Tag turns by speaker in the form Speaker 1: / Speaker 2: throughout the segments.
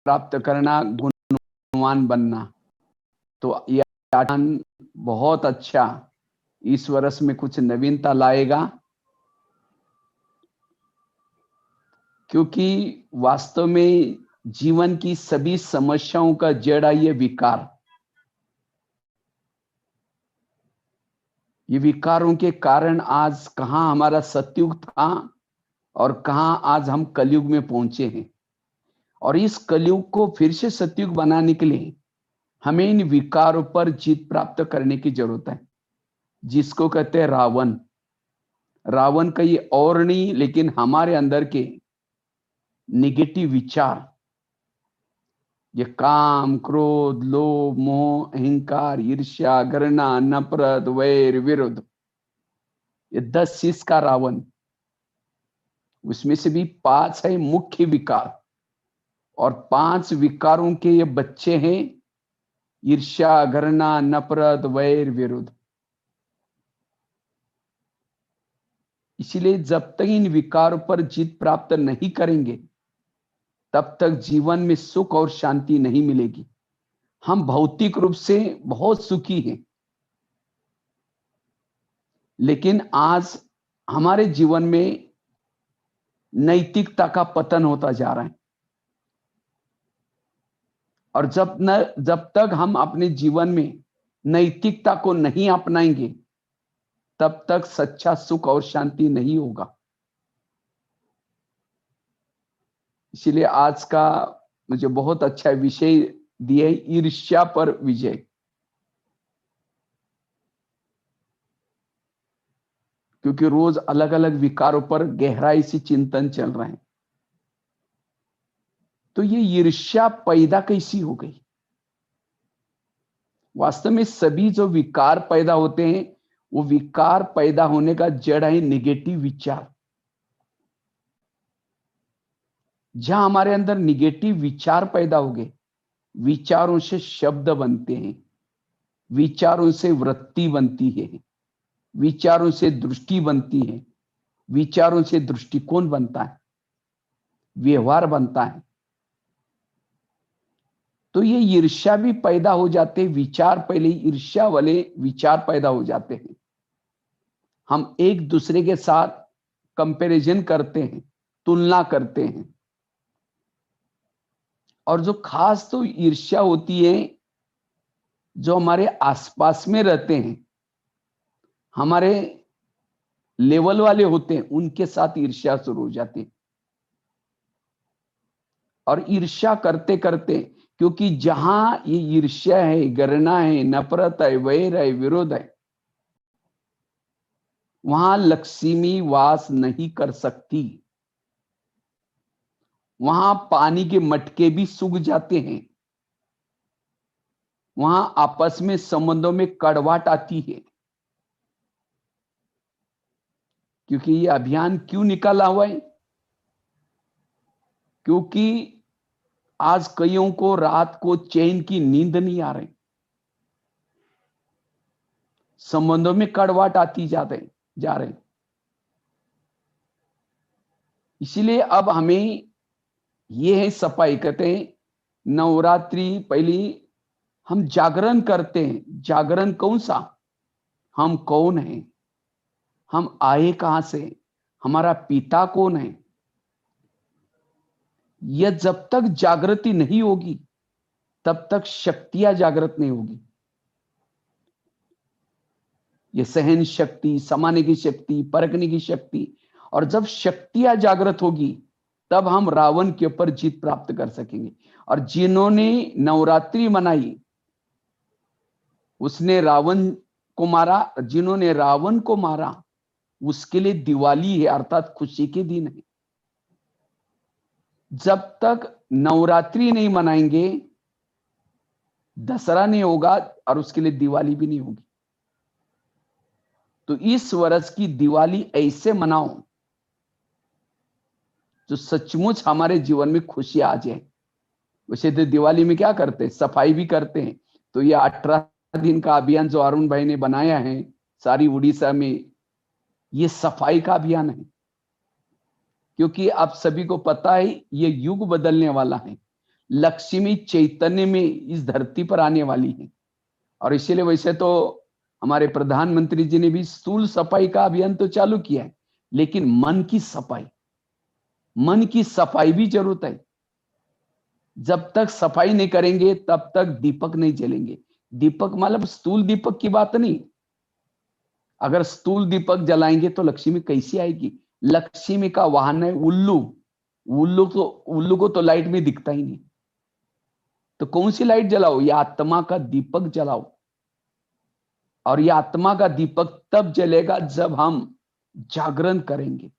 Speaker 1: प्राप्त करना, गुणवान बनना। तो यह पाठान बहुत अच्छा इस वर्ष में कुछ नवीनता लाएगा, क्योंकि वास्तव में जीवन की सभी समस्याओं का जड़ है ये विकार। ये विकारों के कारण आज कहां हमारा सतयुग था और कहां आज हम कलयुग में पहुंचे हैं। और इस कलयुग को फिर से सतयुग बनाने के लिए हमें इन विकारों पर जीत प्राप्त करने की जरूरत है, जिसको कहते हैं रावण। रावण का ये और नहीं, लेकिन हमारे अंदर के निगेटिव विचार, ये काम, क्रोध, लोभ, मोह, अहंकार, ईर्ष्या, घृणा, नफरत, वैर, विरोध, ये 10 चीज का रावण। उसमें से भी 5 है मुख्य विकार, और 5 विकारों के ये बच्चे हैं ईर्ष्या, घृणा, नफरत, वैर, विरोध। इसलिए जब तक इन विकारों पर जीत प्राप्त नहीं करेंगे, तब तक जीवन में सुख और शांति नहीं मिलेगी। हम भौतिक रूप से बहुत सुखी हैं, लेकिन आज हमारे जीवन में नैतिकता का पतन होता जा रहा है। और जब तक हम अपने जीवन में नैतिकता को नहीं अपनाएंगे, तब तक सच्चा सुख और शांति नहीं होगा। इसीलिए आज का मुझे बहुत अच्छा विषय दिया, ईर्ष्या पर विजय। क्योंकि रोज अलग अलग विकारों पर गहराई से चिंतन चल रहे हैं। तो ये ईर्ष्या पैदा कैसी हो गई? वास्तव में सभी जो विकार पैदा होते हैं, वो विकार पैदा होने का जड़ है निगेटिव विचार। जहां हमारे अंदर निगेटिव विचार पैदा हो गए, विचारों से शब्द बनते हैं, विचारों से वृत्ति बनती है, विचारों से दृष्टि बनती है, विचारों से दृष्टिकोण बनता है, व्यवहार बनता है। तो ये ईर्ष्या भी पैदा हो जाते हैं। विचार, पहले ईर्ष्या वाले विचार पैदा हो जाते हैं। हम एक दूसरे के साथ कंपैरिजन करते हैं, तुलना करते हैं। और जो खास तो ईर्ष्या होती है, जो हमारे आसपास में रहते हैं, हमारे लेवल वाले होते हैं, उनके साथ ईर्ष्या शुरू हो जाती है। और ईर्ष्या करते करते, क्योंकि जहां ये ईर्ष्या है, घृणा है, नफरत है, वैर है, विरोध है, वहां लक्ष्मी वास नहीं कर सकती। वहां पानी के मटके भी सूख जाते हैं। वहां आपस में संबंधों में कड़वाहट आती है। क्योंकि ये अभियान क्यों निकाला हुआ है? क्योंकि आज कईयों को रात को चैन की नींद नहीं आ रही, संबंधों में कड़वाहट आती जा रहे। इसीलिए अब हमें ये है सफाई। कहते हैं नवरात्रि पहली हम जागरण करते हैं। जागरण कौन सा? हम कौन हैं, हम आए कहां से, हमारा पिता कौन है। यह जब तक जागृति नहीं होगी, तब तक शक्तियां जागृत नहीं होगी। ये सहन शक्ति, समाने की शक्ति, परखने की शक्ति। और जब शक्तियां जागृत होगी, तब हम रावण के ऊपर जीत प्राप्त कर सकेंगे। और जिन्होंने नवरात्रि मनाई, उसने रावण को मारा। जिन्होंने रावण को मारा, उसके लिए दिवाली है, अर्थात खुशी के दिन है। जब तक नवरात्रि नहीं मनाएंगे, दशहरा नहीं होगा, और उसके लिए दिवाली भी नहीं होगी। तो इस वर्ष की दिवाली ऐसे मनाओ जो सचमुच हमारे जीवन में खुशी आ जाए। वैसे तो दिवाली में क्या करते हैं, सफाई भी करते हैं। तो ये 18 दिन का अभियान जो अरुण भाई ने बनाया है सारी उड़ीसा में, ये सफाई का अभियान है। क्योंकि आप सभी को पता है ये युग बदलने वाला है, लक्ष्मी चैतन्य में इस धरती पर आने वाली है। और इसीलिए वैसे तो हमारे प्रधानमंत्री जी ने भी स्थूल सफाई का अभियान तो चालू किया है, लेकिन मन की सफाई भी जरूरत है। जब तक सफाई नहीं करेंगे तब तक दीपक नहीं जलेंगे। दीपक मतलब स्थूल दीपक की बात नहीं। अगर स्थूल दीपक जलाएंगे तो लक्ष्मी कैसी आएगी? लक्ष्मी का वाहन है उल्लू। उल्लू को तो लाइट में दिखता ही नहीं। तो कौन सी लाइट जलाओ? ये आत्मा का दीपक जलाओ। और ये आत्मा का दीपक तब जलेगा जब हम जागरण करेंगे,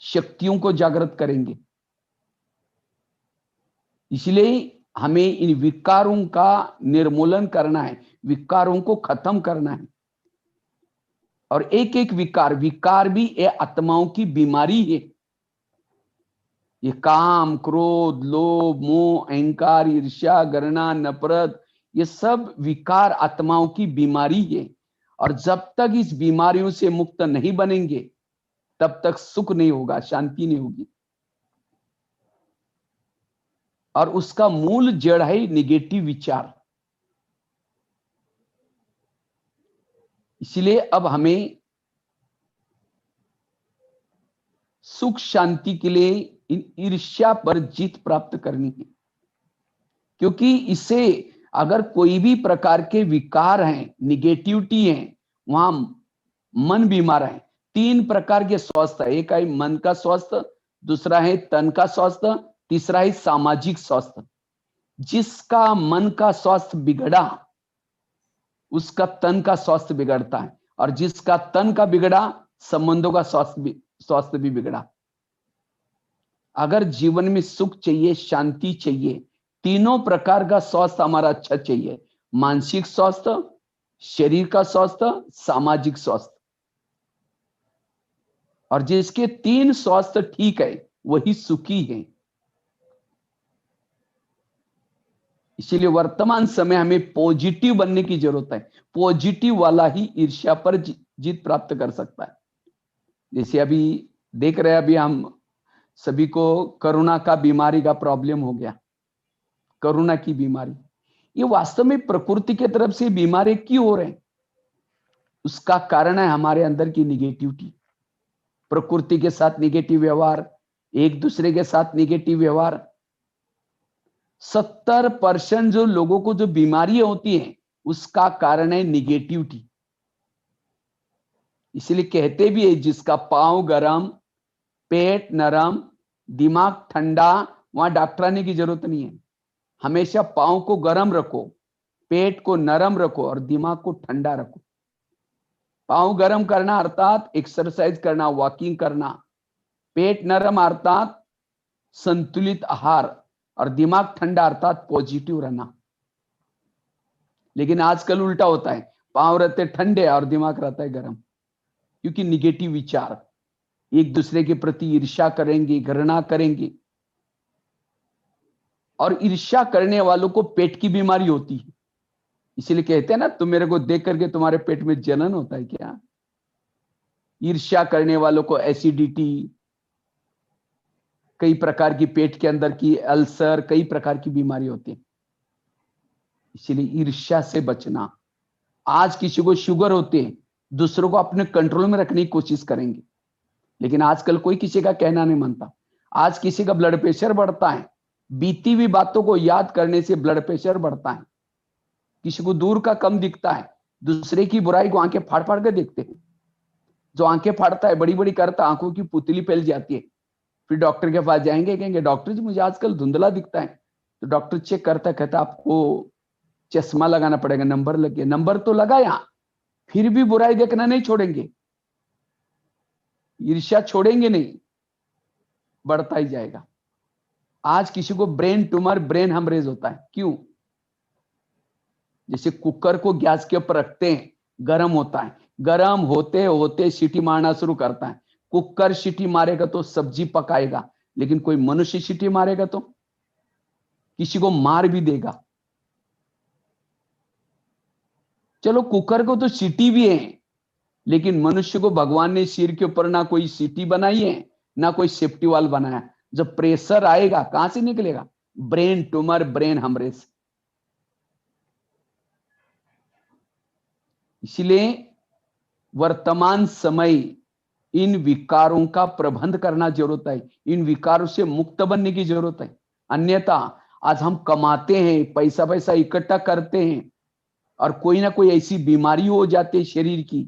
Speaker 1: शक्तियों को जागृत करेंगे। इसलिए हमें इन विकारों का निर्मूलन करना है, विकारों को खत्म करना है। और एक एक विकार भी ये आत्माओं की बीमारी है। ये काम, क्रोध, लोभ, मोह, अहंकार, ईर्ष्या, घृणा, नफरत, ये सब विकार आत्माओं की बीमारी है। और जब तक इस बीमारियों से मुक्त नहीं बनेंगे तब तक सुख नहीं होगा, शांति नहीं होगी। और उसका मूल जड़ है निगेटिव विचार। इसलिए अब हमें सुख शांति के लिए इन ईर्ष्या पर जीत प्राप्त करनी है। क्योंकि इससे अगर कोई भी प्रकार के विकार हैं, निगेटिविटी है, वहां मन बीमार है। 3 प्रकार के स्वास्थ्य है। एक है मन का स्वास्थ्य, दूसरा है तन का स्वास्थ्य, तीसरा है सामाजिक स्वास्थ्य। जिसका मन का स्वास्थ्य बिगड़ा उसका तन का स्वास्थ्य बिगड़ता है, और जिसका तन का बिगड़ा संबंधों का स्वास्थ्य भी बिगड़ा। अगर जीवन में सुख चाहिए, शांति चाहिए, तीनों प्रकार का स्वास्थ्य हमारा अच्छा चाहिए, मानसिक स्वास्थ्य, शरीर का स्वास्थ्य, सामाजिक स्वास्थ्य। और जिसके 3 स्वास्थ्य ठीक है वही सुखी है। इसीलिए वर्तमान समय हमें पॉजिटिव बनने की जरूरत है। पॉजिटिव वाला ही ईर्ष्या पर जीत प्राप्त कर सकता है। जैसे अभी देख रहे हैं, अभी हम सभी को कोरोना का बीमारी का प्रॉब्लम हो गया। कोरोना की बीमारी, ये वास्तव में प्रकृति की तरफ से बीमारी क्यों हो रहे हैं? उसका कारण है हमारे अंदर की निगेटिविटी। प्रकृति के साथ निगेटिव व्यवहार, एक दूसरे के साथ निगेटिव व्यवहार। 70% जो लोगों को जो बीमारियां होती हैं उसका कारण है निगेटिविटी। इसलिए कहते भी है जिसका पांव गरम, पेट नरम, दिमाग ठंडा, वहां डॉक्टर आने की जरूरत नहीं है। हमेशा पांव को गरम रखो, पेट को नरम रखो और दिमाग को ठंडा रखो। पांव गरम करना अर्थात एक्सरसाइज करना, वॉकिंग करना। पेट नरम अर्थात संतुलित आहार, और दिमाग ठंडा अर्थात पॉजिटिव रहना। लेकिन आजकल उल्टा होता है, पांव रहते ठंडे और दिमाग रहता है गर्म। क्योंकि निगेटिव विचार, एक दूसरे के प्रति ईर्ष्या करेंगे, घृणा करेंगे। और ईर्ष्या करने वालों को पेट की बीमारी होती है। इसलिए कहते हैं ना, तुम मेरे को देख करके तुम्हारे पेट में जलन होता है क्या? ईर्ष्या करने वालों को एसिडिटी, कई प्रकार की पेट के अंदर की अल्सर, कई प्रकार की बीमारी होती है। इसलिए ईर्ष्या से बचना। आज किसी को शुगर होते हैं, दूसरों को अपने कंट्रोल में रखने की कोशिश करेंगे, लेकिन आजकल कोई किसी का कहना नहीं मानता। आज किसी का ब्लड प्रेशर बढ़ता है, बीती हुई बातों को याद करने से ब्लड प्रेशर बढ़ता है। किसी को दूर का कम दिखता है, दूसरे की बुराई को आंखें फाड़ फाड़ कर देखते हैं। जो आंखें फाड़ता है, बड़ी बड़ी करता, आंखों की पुतली फैल जाती है। फिर डॉक्टर के पास जाएंगे, कहेंगे डॉक्टर जी मुझे आजकल धुंधला दिखता है। तो डॉक्टर चेक करता, कहता आपको चश्मा लगाना पड़ेगा, नंबर लग गया। नंबर तो लगाया, फिर भी बुराई देखना नहीं छोड़ेंगे, ईर्ष्या छोड़ेंगे नहीं, बढ़ता ही जाएगा। आज किसी को ब्रेन ट्यूमर, ब्रेन हेमरेज होता है, क्यों? जैसे कुकर को गैस के ऊपर रखते हैं, गर्म होता है, गर्म होते होते सीटी मारना शुरू करता है। कुकर सीटी मारेगा तो सब्जी पकाएगा, लेकिन कोई मनुष्य सीटी मारेगा तो किसी को मार भी देगा। चलो कुकर को तो सीटी भी है, लेकिन मनुष्य को भगवान ने सिर के ऊपर ना कोई सीटी बनाई है, ना कोई सेफ्टी वाल बनाया। जब प्रेशर आएगा कहां से निकलेगा? Brain tumour, brain haemorrhage. इसलिए वर्तमान समय इन विकारों का प्रबंध करना जरूरत है, इन विकारों से मुक्त बनने की जरूरत है। अन्यथा आज हम कमाते हैं, पैसा पैसा इकट्ठा करते हैं और कोई ना कोई ऐसी बीमारी हो जाती है शरीर की,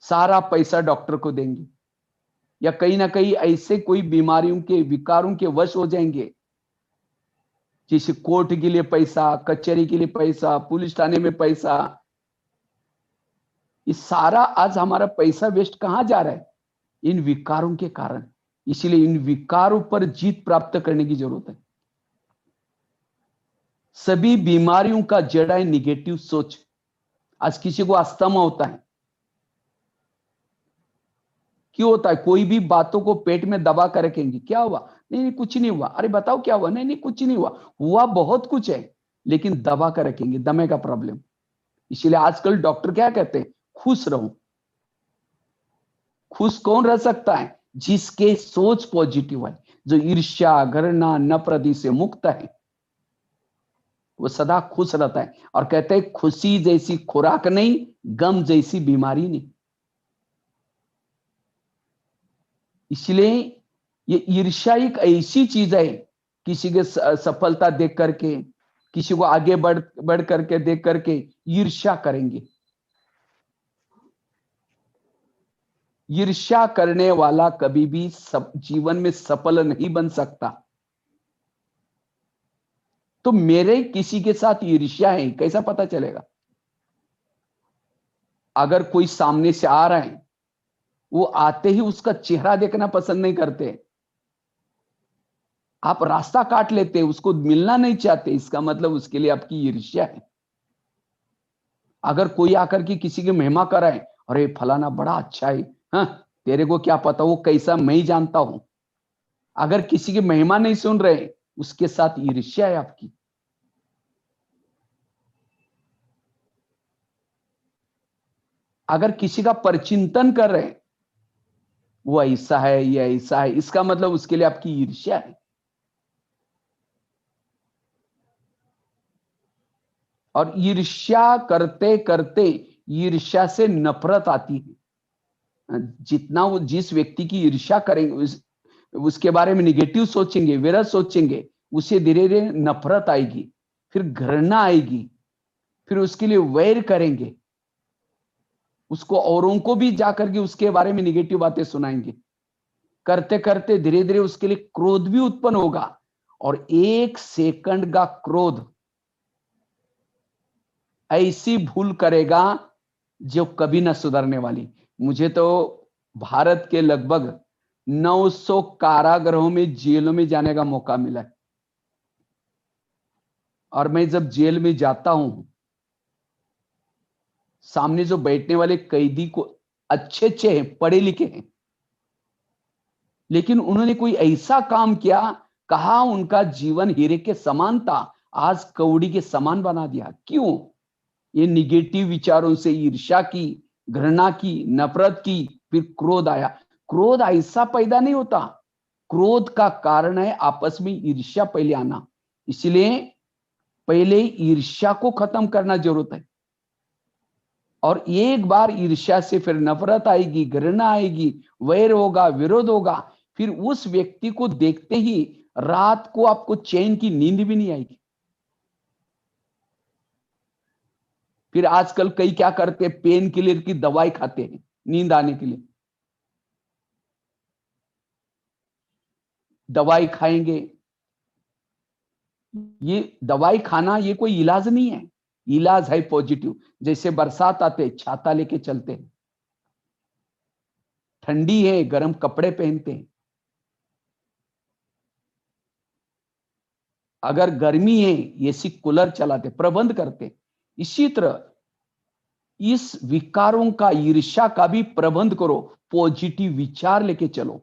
Speaker 1: सारा पैसा डॉक्टर को देंगे, या कहीं ना कहीं ऐसे कोई बीमारियों के विकारों के वश हो जाएंगे, जैसे कोर्ट के लिए पैसा, कचहरी के लिए पैसा, पुलिस थाने में पैसा। ये सारा आज हमारा पैसा वेस्ट कहां जा रहा है? इन विकारों के कारण। इसलिए इन विकारों पर जीत प्राप्त करने की जरूरत है। सभी बीमारियों का जड़ है निगेटिव सोच। आज किसी को अस्थमा होता है, क्यों होता है? कोई भी बातों को पेट में दबा कर रखेंगे, क्या हुआ? नहीं नहीं कुछ नहीं हुआ। अरे बताओ क्या हुआ? नहीं नहीं कुछ नहीं हुआ। हुआ बहुत कुछ है, लेकिन दबा कर रखेंगे, दमे का प्रॉब्लम। इसलिए आजकल डॉक्टर क्या कहते हैं? खुश रहो। खुश कौन रह सकता है? जिसके सोच पॉजिटिव है, जो ईर्ष्या, घृणा, नफरत से मुक्त है, वो सदा खुश रहता है। और कहते हैं खुशी जैसी खुराक नहीं, गम जैसी बीमारी नहीं। इसलिए ये ईर्ष्या एक ऐसी चीज है, किसी के सफलता देख करके, किसी को आगे बढ़ करके देख करके ईर्ष्या करेंगे। ईर्ष्या करने वाला कभी भी जीवन में सफल नहीं बन सकता। तो मेरे किसी के साथ ईर्ष्या है, कैसा पता चलेगा? अगर कोई सामने से आ रहा है, वो आते ही उसका चेहरा देखना पसंद नहीं करते, आप रास्ता काट लेते, उसको मिलना नहीं चाहते, इसका मतलब उसके लिए आपकी ईर्ष्या है। अगर कोई आकर के किसी की महिमा कराए, अरे फलाना बड़ा अच्छा है, हाँ तेरे को क्या पता वो कैसा, मैं ही जानता हूं। अगर किसी की महिमा नहीं सुन रहे, उसके साथ ईर्ष्या है आपकी। अगर किसी का परचिंतन कर रहे हैं, वो ऐसा है, ये ऐसा है, इसका मतलब उसके लिए आपकी ईर्ष्या है। और ईर्ष्या करते करते ईर्ष्या से नफरत आती है। जितना वो जिस व्यक्ति की ईर्ष्या करेंगे, उसके बारे में निगेटिव सोचेंगे, विरस सोचेंगे, उसे धीरे धीरे नफरत आएगी, फिर घृणा आएगी, फिर उसके लिए वैर करेंगे, उसको औरों को भी जाकर के उसके बारे में निगेटिव बातें सुनाएंगे। करते करते धीरे धीरे उसके लिए क्रोध भी उत्पन्न होगा, और 1 सेकंड का क्रोध ऐसी भूल करेगा जो कभी ना सुधरने वाली। मुझे तो भारत के लगभग 900 कारागृहों में, जेलों में जाने का मौका मिला है। और मैं जब जेल में जाता हूं, सामने जो बैठने वाले कैदी को अच्छे अच्छे हैं, पढ़े लिखे हैं, लेकिन उन्होंने कोई ऐसा काम किया, कहा उनका जीवन हीरे के समान था, आज कौड़ी के समान बना दिया। क्यों? ये निगेटिव विचारों से ईर्ष्या की, घृणा की, नफरत की, फिर क्रोध आया। क्रोध ऐसा पैदा नहीं होता, क्रोध का कारण है आपस में ईर्ष्या पहले आना। इसलिए पहले ईर्ष्या को खत्म करना जरूरत है। और एक बार ईर्ष्या से फिर नफरत आएगी, घृणा आएगी, वैर होगा, विरोध होगा, फिर उस व्यक्ति को देखते ही रात को आपको चैन की नींद भी नहीं आएगी। फिर आजकल कई क्या करते हैं, पेन किलर की दवाई खाते हैं नींद आने के लिए। दवाई खाएंगे, ये दवाई खाना ये कोई इलाज नहीं है। इलाज है पॉजिटिव। जैसे बरसात आते छाता लेके चलते हैं, ठंडी है गर्म कपड़े पहनते हैं, अगर गर्मी है एसी कूलर चलाते, प्रबंध करते। इसी तरह इस विकारों का, ईर्ष्या का भी प्रबंध करो, पॉजिटिव विचार लेके चलो।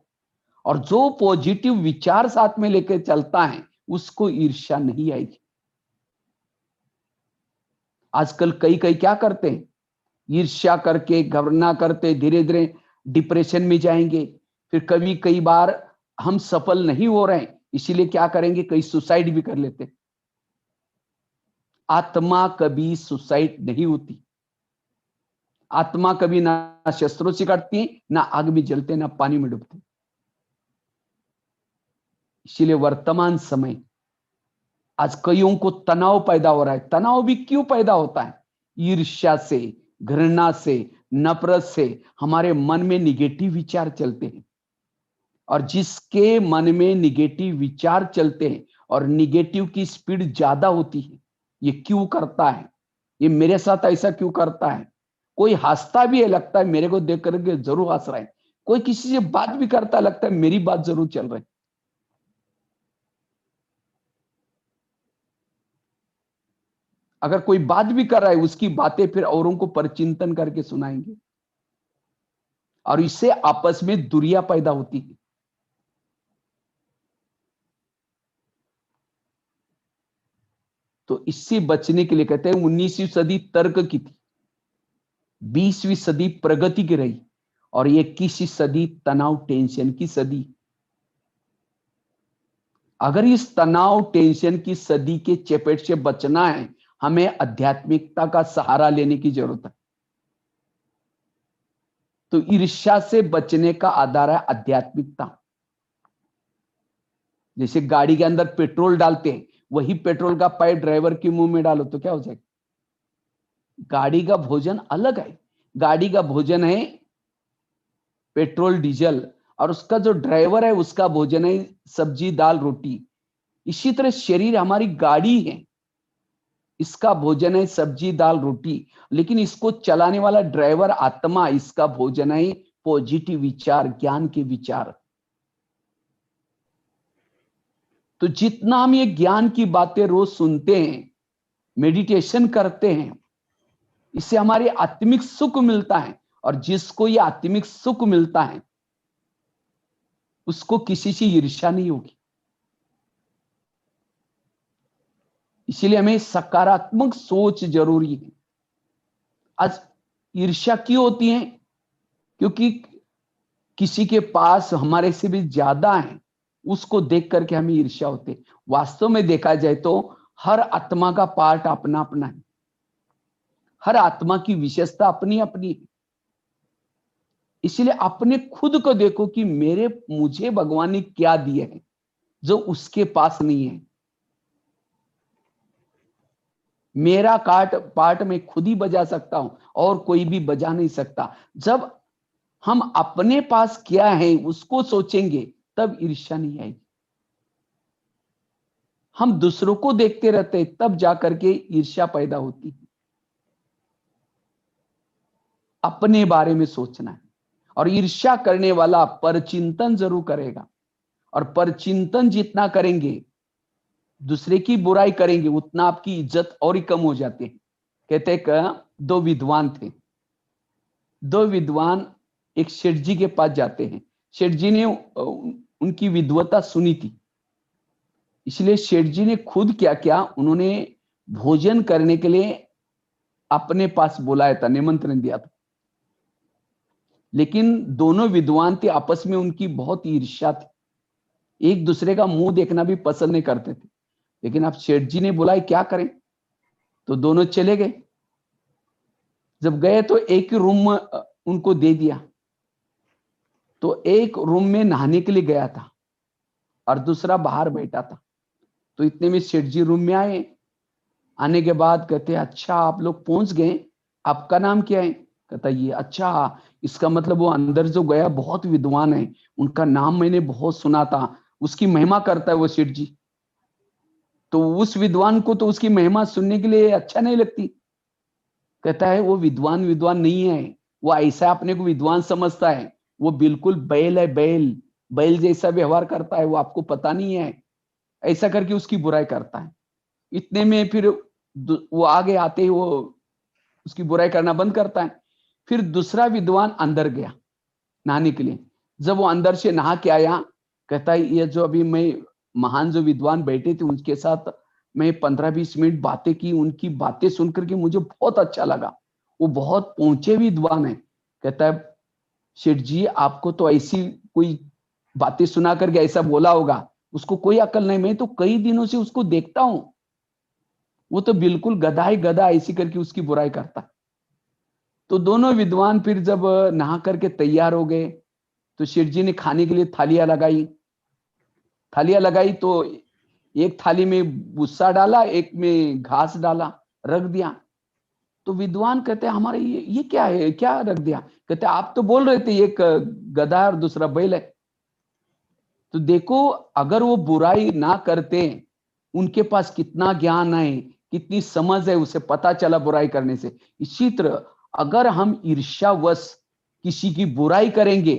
Speaker 1: और जो पॉजिटिव विचार साथ में लेके चलता है, उसको ईर्ष्या नहीं आएगी। आजकल कई कई क्या करते हैं, ईर्ष्या करके, घृणा करते, धीरे धीरे डिप्रेशन में जाएंगे। फिर कभी कई बार हम सफल नहीं हो रहे हैं, इसीलिए क्या करेंगे, कई सुसाइड भी कर लेते। आत्मा कभी सुसाइड नहीं होती। आत्मा कभी ना शस्त्रों से कटती, ना आग में जलते, ना पानी में डूबते। इसीलिए वर्तमान समय आज कईयों को तनाव पैदा हो रहा है। तनाव भी क्यों पैदा होता है? ईर्ष्या से, घृणा से, नफरत से हमारे मन में निगेटिव विचार चलते हैं। और जिसके मन में निगेटिव विचार चलते हैं और निगेटिव की स्पीड ज्यादा होती है, ये क्यों करता है, ये मेरे साथ ऐसा क्यों करता है। कोई हंसता भी है, लगता है मेरे को देख करके जरूर हंस रहा है। कोई किसी से बात भी करता है, लगता है मेरी बात जरूर चल रही है। अगर कोई बात भी कर रहा है, उसकी बातें फिर औरों को परचिंतन करके सुनाएंगे और इससे आपस में दूरियां पैदा होती है। तो इससे बचने के लिए कहते हैं 19वीं सदी तर्क की थी, 20वीं सदी प्रगति की रही और 21वीं सदी तनाव टेंशन की सदी। अगर इस तनाव टेंशन की सदी के चपेट से बचना है, हमें आध्यात्मिकता का सहारा लेने की जरूरत है। तो ईर्ष्या से बचने का आधार है आध्यात्मिकता। जैसे गाड़ी के अंदर पेट्रोल डालते हैं, वही पेट्रोल का पाइप ड्राइवर के मुंह में डालो तो क्या हो जाएगा? गाड़ी का भोजन अलग है। गाड़ी का भोजन है पेट्रोल डीजल, और उसका जो ड्राइवर है उसका भोजन है सब्जी दाल रोटी। इसी तरह शरीर हमारी गाड़ी है, इसका भोजन है सब्जी दाल रोटी, लेकिन इसको चलाने वाला ड्राइवर आत्मा, इसका भोजन है पॉजिटिव विचार, ज्ञान के विचार। तो जितना हम ये ज्ञान की बातें रोज सुनते हैं, मेडिटेशन करते हैं, इससे हमारे आत्मिक सुख मिलता है। और जिसको ये आत्मिक सुख मिलता है, उसको किसी से ईर्ष्या नहीं होगी। इसीलिए हमें सकारात्मक सोच जरूरी है। आज ईर्ष्या क्यों होती है? क्योंकि किसी के पास हमारे से भी ज्यादा है, उसको देख करके हमें ईर्ष्या होती है। वास्तव में देखा जाए तो हर आत्मा का पार्ट अपना अपना है, हर आत्मा की विशेषता अपनी अपनी है। इसलिए अपने खुद को देखो कि मुझे भगवान ने क्या दिया है जो उसके पास नहीं है। मेरा पार्ट मैं खुद ही बजा सकता हूं और कोई भी बजा नहीं सकता। जब हम अपने पास क्या है उसको सोचेंगे, तब ईर्ष्या नहीं आएगी। हम दूसरों को देखते रहते तब जाकर के ईर्ष्या पैदा होती है। अपने बारे में सोचना है। और ईर्ष्या करने वाला परचिंतन जरूर करेगा, और परचिंतन जितना करेंगे, दूसरे की बुराई करेंगे, उतना आपकी इज्जत और ही कम हो जाती है। कहते हैं दो विद्वान थे। दो विद्वान एक सेठ जी के पास जाते हैं। सेठ जी ने उनकी विद्वता सुनी थी, इसलिए सेठ जी ने खुद क्या किया, उन्होंने भोजन करने के लिए अपने पास बुलाया था, निमंत्रण दिया था। लेकिन दोनों विद्वान थे, आपस में उनकी बहुत ईर्ष्या थी, एक दूसरे का मुंह देखना भी पसंद नहीं करते थे। लेकिन अब सेठ जी ने बुलाए, क्या करें, तो दोनों चले गए। जब गए तो एक ही रूम उनको दे दिया। तो एक रूम में नहाने के लिए गया था और दूसरा बाहर बैठा था। तो इतने में सेठ जी रूम में आए। आने के बाद कहते अच्छा आप लोग पहुंच गए, आपका नाम क्या है? कहता ये। अच्छा, इसका मतलब वो अंदर जो गया बहुत विद्वान है, उनका नाम मैंने बहुत सुना था, उसकी महिमा करता है वो सेठ जी। तो उस विद्वान को तो उसकी महिमा सुनने के लिए अच्छा नहीं लगती। कहता है वो विद्वान विद्वान नहीं है, वो ऐसा अपने को विद्वान समझता है, वो बिल्कुल बैल है, बैल बैल जैसा व्यवहार करता है, वो आपको पता नहीं है। ऐसा करके उसकी बुराई करता है। इतने में फिर वो आगे आते ही वो उसकी बुराई करना बंद करता है। फिर दूसरा विद्वान अंदर गया नहाने के लिए। जब वो अंदर से नहा के आया, कहता है ये जो अभी मैं महान जो विद्वान बैठे थे उनके साथ मैं 15-20 मिनट बातें की, उनकी बातें सुनकर के मुझे बहुत अच्छा लगा, वो बहुत पहुंचे विद्वान है। कहता है शेठ जी आपको तो ऐसी कोई बातें सुना करके ऐसा बोला होगा, उसको कोई अकल नहीं। मैं तो कई दिनों से उसको देखता हूं, वो तो बिल्कुल गधा ही गधा ऐसी करके उसकी बुराई करता। तो दोनों विद्वान फिर जब नहा करके तैयार हो गए तो शेठ जी ने खाने के लिए थालियां लगाई। थालियां लगाई तो एक थाली में भूसा डाला, एक में घास डाला, रख दिया। तो विद्वान कहते हैं हमारे ये क्या है, क्या रख दिया? कहते आप तो बोल रहे थे एक गधा और दूसरा बैल है। तो देखो, अगर वो बुराई ना करते, उनके पास कितना ज्ञान है, कितनी समझ है, उसे पता चला बुराई करने से। इसी तरह अगर हम ईर्ष्यावश किसी की बुराई करेंगे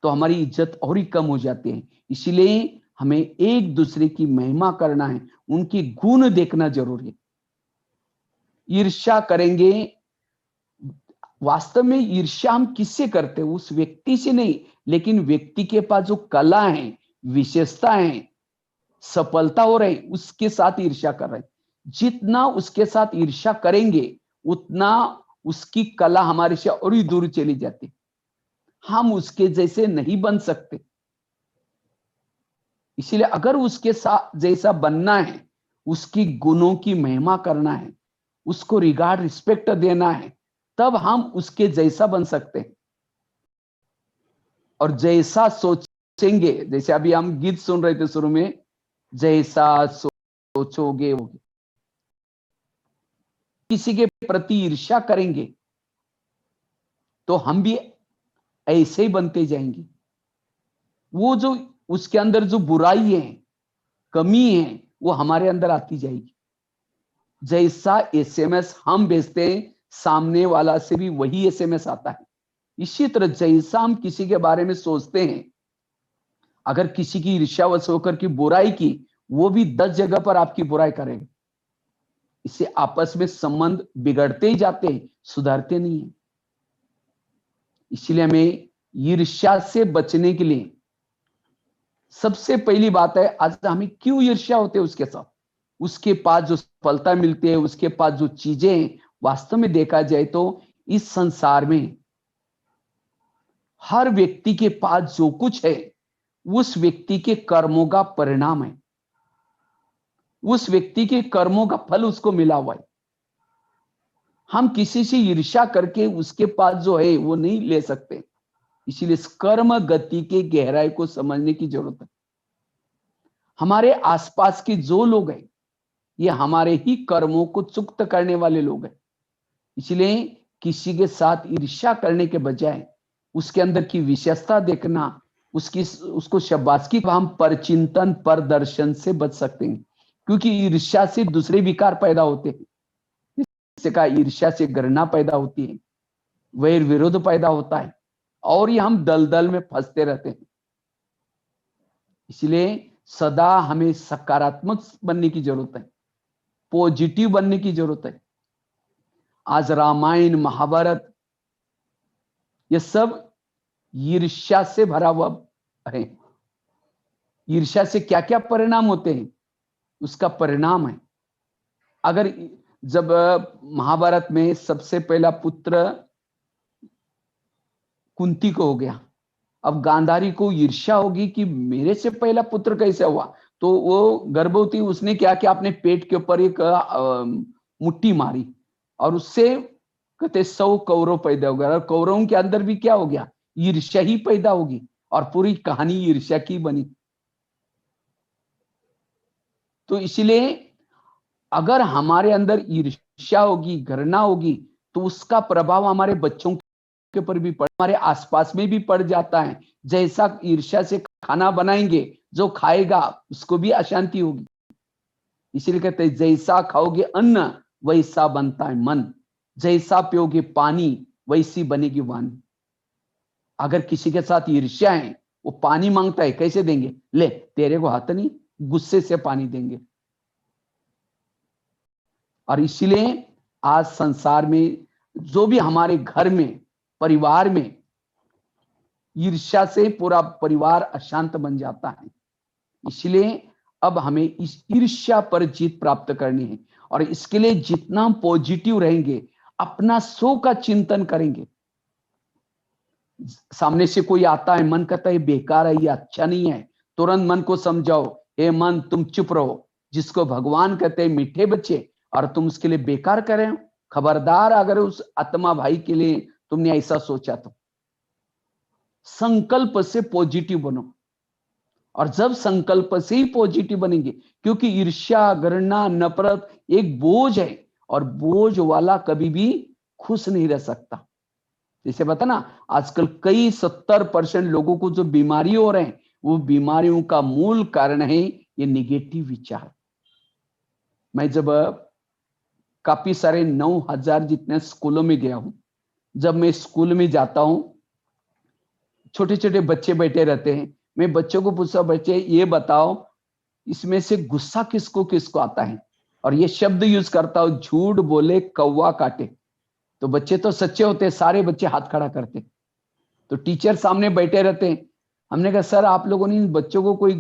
Speaker 1: तो हमारी इज्जत और ही कम हो जाती है। इसलिए हमें एक दूसरे की महिमा करना है, उनकी गुण देखना जरूरी है। ईर्ष्या करेंगे, वास्तव में ईर्ष्या हम किससे करते हैं? उस व्यक्ति से नहीं, लेकिन व्यक्ति के पास जो कला है, विशेषता है, सफलता हो रही, उसके साथ ईर्ष्या कर रहे हैं। जितना उसके साथ ईर्ष्या करेंगे उतना उसकी कला हमारे से और ही दूर चली जाती। हम उसके जैसे नहीं बन सकते। इसलिए अगर उसके साथ जैसा बनना है, उसकी गुणों की महिमा करना है, उसको रिगार्ड रिस्पेक्ट देना है, तब हम उसके जैसा बन सकते हैं। और जैसा सोचेंगे, जैसे अभी हम गीत सुन रहे थे शुरू में, जैसा सोचोगे होगे। किसी के प्रति ईर्ष्या करेंगे तो हम भी ऐसे ही बनते जाएंगे। वो जो उसके अंदर जो बुराई है, कमी है, वो हमारे अंदर आती जाएगी। जैसा एसएमएस हम भेजते हैं, सामने वाला से भी वही एसएमएस आता है। इसी तरह जैसा हम किसी के बारे में सोचते हैं, अगर किसी की ईर्ष्यावश होकर की बुराई की, वो भी 10 जगह पर आपकी बुराई करेगा। इससे आपस में संबंध बिगड़ते ही जाते हैं, सुधरते नहीं है। इसलिए हमें ईर्ष्या से बचने के लिए सबसे पहली बात है, आज हमें क्यों ईर्ष्या होते है उसके साथ? उसके पास जो सफलता मिलती है, उसके पास जो चीजें, वास्तव में देखा जाए तो इस संसार में हर व्यक्ति के पास जो कुछ है, उस व्यक्ति के कर्मों का परिणाम है। उस व्यक्ति के कर्मों का फल उसको मिला हुआ है। हम किसी से ईर्ष्या करके उसके पास जो है वो नहीं ले सकते। इसीलिए कर्म गति के गहराई को समझने की जरूरत है। हमारे आसपास के जो लोग हैं, ये हमारे ही कर्मों को चुक्त करने वाले लोग हैं। इसलिए किसी के साथ ईर्ष्या करने के बजाय उसके अंदर की विशेषता देखना, उसको शाबाशी, हम परचिंतन पर दर्शन से बच सकते हैं। क्योंकि ईर्ष्या से दूसरे विकार पैदा होते हैं। जैसे कहा, ईर्ष्या से घृणा पैदा होती है, वैर विरोध पैदा होता है, और ये हम दलदल में फंसते रहते हैं। इसलिए सदा हमें सकारात्मक बनने की जरूरत है, पॉजिटिव बनने की जरूरत है। आज रामायण, महाभारत, ये सब ईर्ष्या से भरा हुआ है। ईर्ष्या से क्या क्या परिणाम होते हैं, उसका परिणाम है। अगर जब महाभारत में सबसे पहला पुत्र कुंती को हो गया, अब गांधारी को ईर्ष्या होगी कि मेरे से पहला पुत्र कैसे हुआ, तो वो गर्भवती, उसने क्या किया, अपने पेट के ऊपर एक मुट्ठी मारी, और उससे कहते 100 कौरव पैदा हो गया। और कौरवों के अंदर भी क्या हो गया, ईर्ष्या ही पैदा होगी, और पूरी कहानी ईर्ष्या की बनी। तो इसलिए अगर हमारे अंदर ईर्ष्या होगी, घृणा होगी, तो उसका प्रभाव हमारे बच्चों के ऊपर भी पड़, हमारे आसपास में भी पड़ जाता है। जैसा ईर्ष्या से खाना बनाएंगे, जो खाएगा उसको भी अशांति होगी। इसीलिए कहते हैं, जैसा खाओगे अन्न वैसा बनता है मन, जैसा पियोगे पानी वैसी बनेगी वाणी। अगर किसी के साथ ईर्ष्या है, वो पानी मांगता है, कैसे देंगे? ले, तेरे को हाथ नहीं, गुस्से से पानी देंगे। और इसलिए आज संसार में जो भी हमारे घर में, परिवार में ईर्ष्या से पूरा परिवार अशांत बन जाता है। इसलिए अब हमें इस ईर्ष्या पर जीत प्राप्त करनी है, और इसके लिए जितना हम पॉजिटिव रहेंगे, अपना सो का चिंतन करेंगे। सामने से कोई आता है, मन कहता है बेकार है, ये अच्छा नहीं है, तुरंत मन को समझाओ हे मन तुम चुप रहो, जिसको भगवान कहते हैं मीठे बच्चे, और तुम उसके लिए बेकार कर रहे हो। खबरदार अगर उस आत्मा भाई के लिए तुमने ऐसा सोचा तो। संकल्प से पॉजिटिव बनो, और जब संकल्प से ही पॉजिटिव बनेंगे, क्योंकि ईर्ष्या, घृणा, नफरत एक बोझ है, और बोझ वाला कभी भी खुश नहीं रह सकता। जैसे बता ना, आजकल कई 70% लोगों को जो बीमारी हो रहे हैं, वो बीमारियों का मूल कारण है ये निगेटिव विचार। मैं जब काफी सारे 9,000 जितने स्कूलों में गया हूं, जब मैं स्कूल में जाता हूं, छोटे छोटे बच्चे बैठे रहते हैं, मैं बच्चों को पूछता, बच्चे ये बताओ इसमें से गुस्सा किसको किसको आता है, और ये शब्द यूज करता हूं, झूठ बोले कौवा काटे। तो बच्चे तो सच्चे होते हैं, सारे बच्चे हाथ खड़ा करते। तो टीचर सामने बैठे रहते हैं। हमने कहा सर आप लोगों ने इन बच्चों को कोई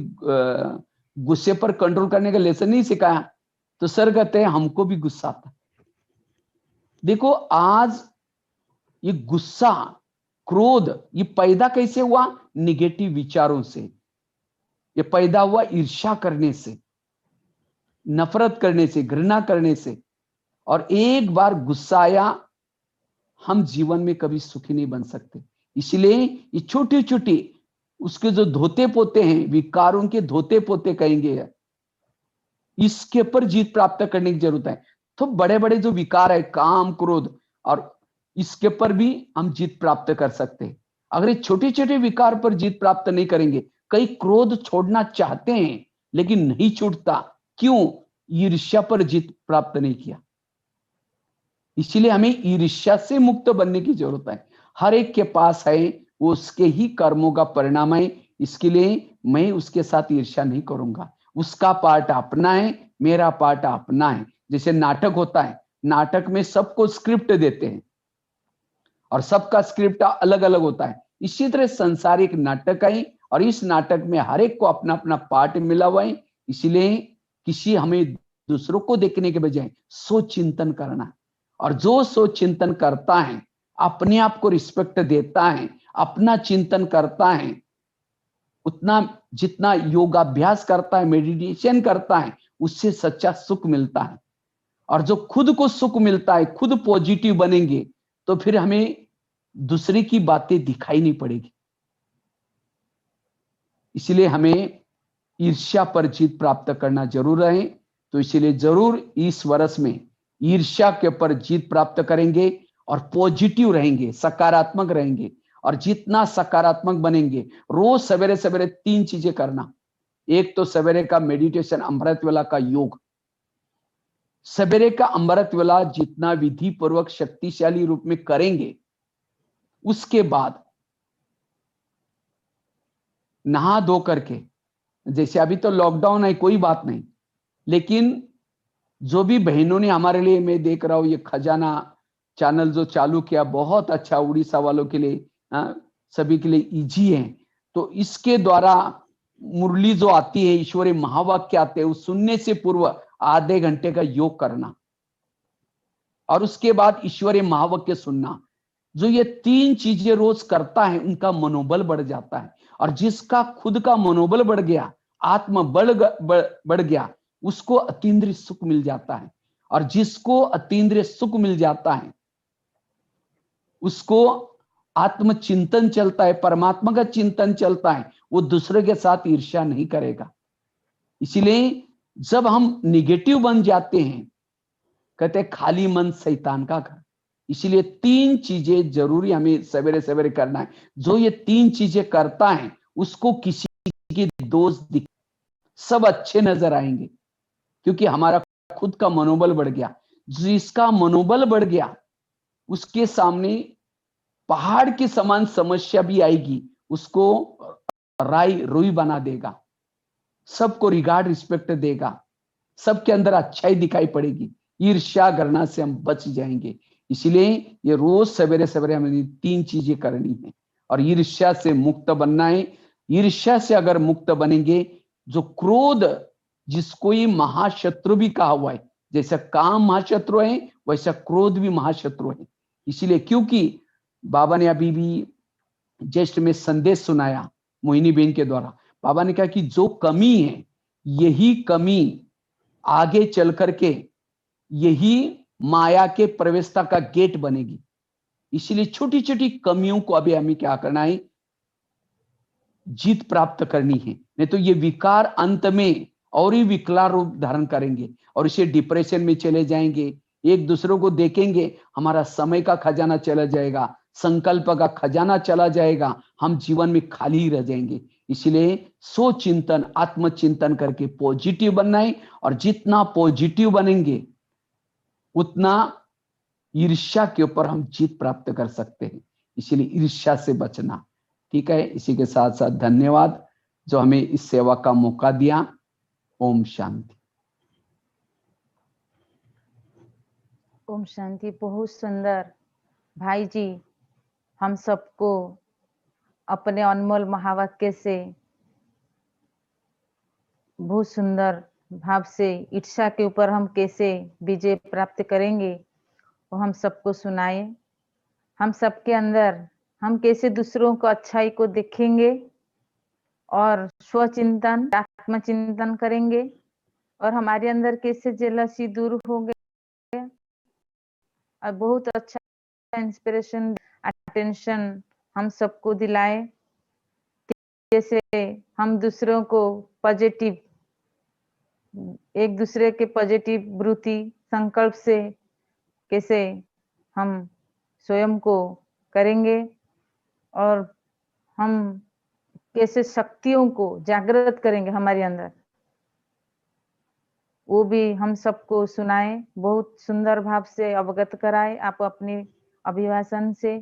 Speaker 1: गुस्से पर कंट्रोल करने का लेसन नहीं सिखाया? तो सर कहते हैं हमको भी गुस्सा आता। देखो आज ये गुस्सा, क्रोध, ये पैदा कैसे हुआ? निगेटिव विचारों से। ये पैदा हुआ ईर्ष्या करने से, नफरत करने से, घृणा करने से। और एक बार गुस्सा आया, हम जीवन में कभी सुखी नहीं बन सकते। इसलिए ये छोटी छोटी उसके जो धोते पोते हैं, विकारों के धोते पोते कहेंगे, इसके ऊपर जीत प्राप्त करने की जरूरत है। तो बड़े बड़े जो विकार है, काम, क्रोध, और इसके पर भी हम जीत प्राप्त कर सकते हैं। अगर ये छोटे छोटे विकार पर जीत प्राप्त नहीं करेंगे, कई क्रोध छोड़ना चाहते हैं लेकिन नहीं छूटता। क्यों? ईर्ष्या पर जीत प्राप्त नहीं किया। इसलिए हमें ईर्ष्या से मुक्त बनने की जरूरत है। हर एक के पास है, वो उसके ही कर्मों का परिणाम है। इसके लिए मैं उसके साथ ईर्ष्या नहीं करूंगा। उसका पार्ट अपना है, मेरा पार्ट अपना है। जैसे नाटक होता है, नाटक में सबको स्क्रिप्ट देते हैं और सबका स्क्रिप्ट अलग अलग होता है। इसी तरह संसारिक नाटक है, और इस नाटक में हर एक को अपना अपना पार्ट मिला हुआ है। इसलिए किसी हमें दूसरों को देखने के बजाय सोच चिंतन करना, और जो सोच चिंतन करता है, अपने आप को रिस्पेक्ट देता है, अपना चिंतन करता है, उतना जितना योगाभ्यास करता है, मेडिटेशन करता है, उससे सच्चा सुख मिलता है। और जो खुद को सुख मिलता है, खुद पॉजिटिव बनेंगे, तो फिर हमें दूसरे की बातें दिखाई नहीं पड़ेगी। इसलिए हमें ईर्ष्या पर जीत प्राप्त करना जरूर है। तो इसलिए जरूर इस वर्ष में ईर्ष्या के ऊपर जीत प्राप्त करेंगे और पॉजिटिव रहेंगे, सकारात्मक रहेंगे। और जितना सकारात्मक बनेंगे, रोज सवेरे सवेरे 3 चीजें करना। एक तो सवेरे का मेडिटेशन, अमृत वेला का योग। सवेरे का अमृत वेला जितना विधि पूर्वक शक्तिशाली रूप में करेंगे, उसके बाद नहा धो करके, जैसे अभी तो लॉकडाउन है कोई बात नहीं, लेकिन जो भी बहनों ने हमारे लिए, मैं देख रहा हूं ये खजाना चैनल जो चालू किया, बहुत अच्छा, उड़ीसा वालों के लिए, सभी के लिए इजी है। तो इसके द्वारा मुरली जो आती है, ईश्वरीय महावाक्य आते हैं, उस सुनने से पूर्व आधे घंटे का योग करना, और उसके बाद ईश्वरीय महावाक्य सुनना। जो ये 3 चीजें रोज करता है, उनका मनोबल बढ़ जाता है। और जिसका खुद का मनोबल बढ़ गया, आत्म बढ़ गया, उसको अतीन्द्रिय सुख मिल जाता है। और जिसको अतीन्द्रिय सुख मिल जाता है, उसको आत्मचिंतन चलता है, परमात्मा का चिंतन चलता है, वो दूसरे के साथ ईर्ष्या नहीं करेगा। इसलिए जब हम निगेटिव बन जाते हैं, कहते हैं खाली मन शैतान का घर। इसलिए 3 चीजें जरूरी हमें सवेरे सवेरे करना है। जो ये 3 चीजें करता है, उसको किसी के दोष दिख, सब अच्छे नजर आएंगे, क्योंकि हमारा खुद का मनोबल बढ़ गया। जिसका मनोबल बढ़ गया, उसके सामने पहाड़ के समान समस्या भी आएगी, उसको राई रुई बना देगा, सबको रिगार्ड रिस्पेक्ट देगा, सबके अंदर अच्छाई दिखाई पड़ेगी। ईर्ष्या घृणा से हम बच जाएंगे। इसलिए ये रोज सवेरे सवेरे हमें 3 चीजें करनी है, और ईर्ष्या से मुक्त बनना है। ईर्ष्या से अगर मुक्त बनेंगे, जो क्रोध, जिसको ये महाशत्रु भी कहा हुआ है, जैसा काम महाशत्रु है, वैसा क्रोध भी महाशत्रु है। इसलिए क्योंकि बाबा ने अभी भी जस्ट में संदेश सुनाया मोहिनी बेन के द्वारा, बाबा ने कहा कि जो कमी है, यही कमी आगे चल करके यही माया के प्रवेशता का गेट बनेगी। इसलिए छोटी छोटी कमियों को अभी हमें क्या करना है, जीत प्राप्त करनी है, नहीं तो ये विकार अंत में और ही विकराल रूप धारण करेंगे और इसे डिप्रेशन में चले जाएंगे। एक दूसरों को देखेंगे, हमारा समय का खजाना चला जाएगा, संकल्प का खजाना चला जाएगा, हम जीवन में खाली ही रह जाएंगे। इसलिए सोचिंतन, आत्मचिंतन करके पॉजिटिव बनना है, और जितना पॉजिटिव बनेंगे उतना ईर्ष्या के ऊपर हम जीत प्राप्त कर सकते हैं। इसलिए ईर्ष्या से बचना। ठीक है, इसी के साथ साथ धन्यवाद जो हमें इस सेवा का मौका दिया। ओम शांति।
Speaker 2: ओम शांति। बहुत सुंदर भाई जी, हम सबको अपने अनमोल महावाक्य से बहुत सुंदर भाव से ईर्ष्या के ऊपर हम कैसे विजय प्राप्त करेंगे वो हम सबको सुनाए। हम सबके अंदर हम कैसे दूसरों को अच्छाई को देखेंगे और स्वचिंतन, आत्मचिंतन करेंगे, और हमारे अंदर कैसे जेलसी दूर हो गए। और बहुत अच्छा इंस्पिरेशन, अटेंशन हम सबको दिलाए, जैसे हम दूसरों को पॉजिटिव, एक दूसरे के पॉजिटिव वृत्ति संकल्प से कैसे हम स्वयं को करेंगे, और हम कैसे शक्तियों को जागृत करेंगे हमारे अंदर, वो भी हम सबको सुनाए। बहुत सुंदर भाव से अवगत कराए आप अपने अभिभाषण से।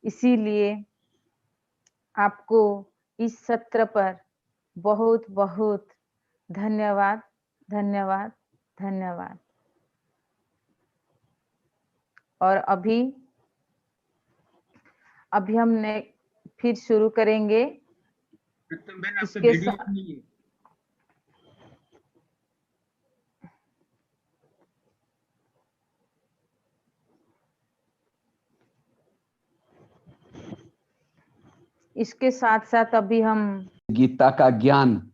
Speaker 2: इसीलिए आपको इस सत्र पर बहुत बहुत धन्यवाद, धन्यवाद, धन्यवाद। और अभी हमने फिर शुरू करेंगे इसके साथ। इसके साथ साथ अभी हम
Speaker 1: गीता का ज्ञान